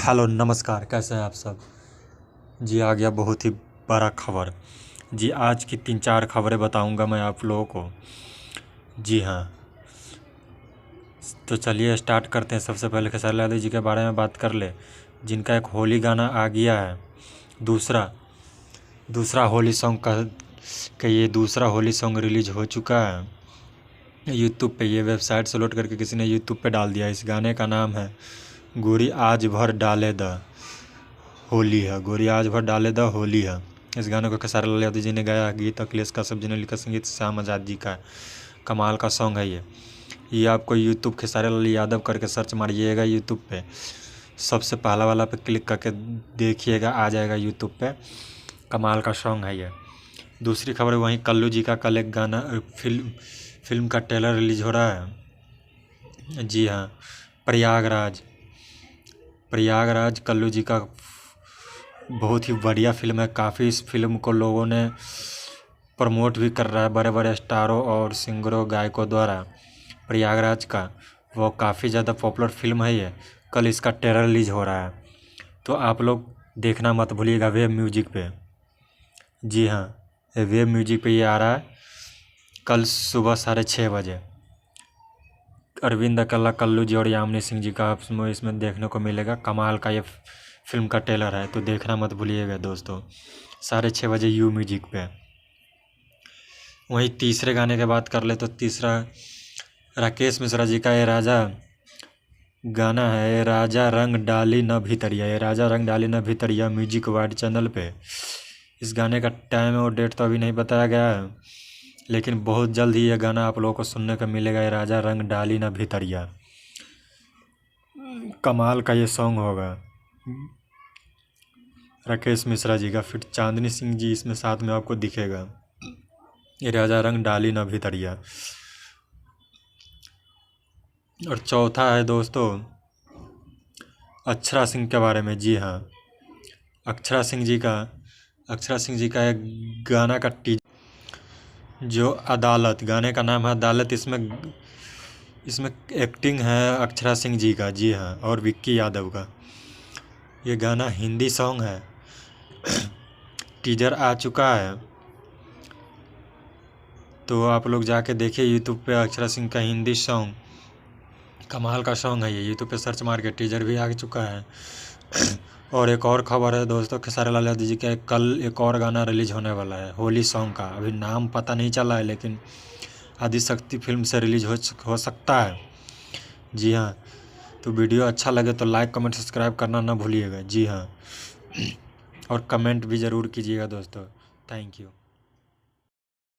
Hello नमस्कार, कैसे हैं आप सब। जी आ गया बहुत ही बड़ा खबर। जी आज की 3-4 खबरें बताऊंगा मैं आप लोगों को। जी हाँ, तो चलिए स्टार्ट करते हैं। सबसे पहले खेसारी लाल जी के बारे में बात कर ले, जिनका एक होली गाना आ गया है। दूसरा दूसरा होली सॉन्ग का ये दूसरा होली सॉन्ग रिलीज हो चुका है यूट्यूब पे। ये वेबसाइट से लोड करके किसी ने यूट्यूब पे डाल दिया। इस गाने का नाम है गोरी आज भर डाले द होली है। गोरी आज भर डाले द होली है। इस गाने को खेसारी लाल यादव जी ने गाया। गीत अखिलेश कश्यप जी ने लिखा, संगीत श्याम आज़ाद जी का। कमाल का सॉन्ग है ये आपको यूट्यूब खेसारी लाल यादव करके सर्च मारिएगा यूट्यूब पे, सबसे पहला वाला पे क्लिक करके देखिएगा, आ जाएगा यूट्यूब पे। कमाल का सॉन्ग है ये। दूसरी खबर वहीं कल्लू जी का कल एक गाना फिल्म का ट्रेलर रिलीज हो रहा है। जी हाँ, प्रयागराज कल्लू जी का बहुत ही बढ़िया फिल्म है। काफ़ी इस फिल्म को लोगों ने प्रमोट भी कर रहा है, बड़े बड़े स्टारों और सिंगरों गायकों द्वारा। प्रयागराज का वो काफ़ी ज़्यादा पॉपुलर फिल्म है ये। कल इसका ट्रेलर रिलीज हो रहा है, तो आप लोग देखना मत भूलिएगा वेब म्यूजिक पे। जी हाँ, वेब म्यूजिक पे ये आ रहा है कल सुबह 6:30 बजे। अरविंद अकेला, कल्लू जी और यामिनी सिंह जी का इसमें देखने को मिलेगा। कमाल का ये फिल्म का ट्रेलर है, तो देखना मत भूलिएगा दोस्तों, 6:30 बजे यू म्यूजिक पे। वहीं तीसरे गाने की बात कर ले तो तीसरा राकेश मिश्रा जी का ये राजा गाना है। ये राजा रंग डाली न भीतरिया, ये राजा रंग डाली न भीतरिया म्यूजिक वाइड चैनल पे। इस गाने का टाइम और डेट तो अभी नहीं बताया गया है, लेकिन बहुत जल्द ही ये गाना आप लोगों को सुनने को मिलेगा। ये राजा रंग डाली न भीतरिया, कमाल का ये सॉन्ग होगा राकेश मिश्रा जी का। फिर चांदनी सिंह जी इसमें साथ में आपको दिखेगा। ये राजा रंग डाली न भीतरिया। और चौथा है दोस्तों अक्षरा सिंह के बारे में। जी हाँ, अक्षरा सिंह जी का एक गाना का जो अदालत, गाने का नाम है अदालत। इसमें एक्टिंग है अक्षरा सिंह जी का। जी हाँ, और विक्की यादव का। ये गाना हिंदी सॉन्ग है। टीजर आ चुका है, तो आप लोग जाके देखिए यूट्यूब पे अक्षरा सिंह का हिंदी सॉन्ग। कमाल का सॉन्ग है ये। यूट्यूब पे सर्च मार के टीजर भी आ चुका है। और एक और खबर है दोस्तों, खेसारी लाल यादव जी का कल एक और गाना रिलीज होने वाला है होली सॉन्ग का। अभी नाम पता नहीं चला है, लेकिन आदिशक्ति फिल्म से रिलीज हो सकता है। जी हाँ, तो वीडियो अच्छा लगे तो लाइक कमेंट सब्सक्राइब करना ना भूलिएगा। जी हाँ, और कमेंट भी ज़रूर कीजिएगा दोस्तों। Thank you.